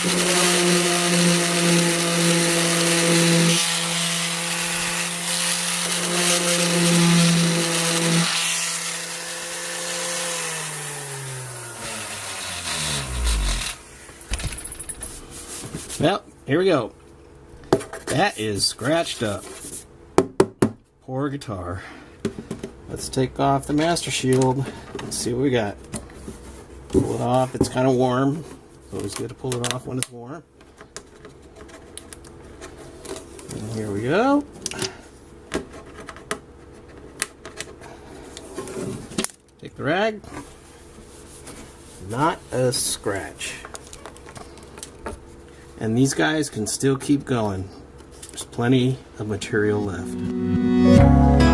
Well, here we go. That is scratched up. Poor guitar. Let's take off the MasterShield. Let's see what we got. Pull it off. It's kind of warm. It's always good to pull it off when it's warm. And here we go. Take the rag. Not a scratch. And these guys can still keep going. There's plenty of material left.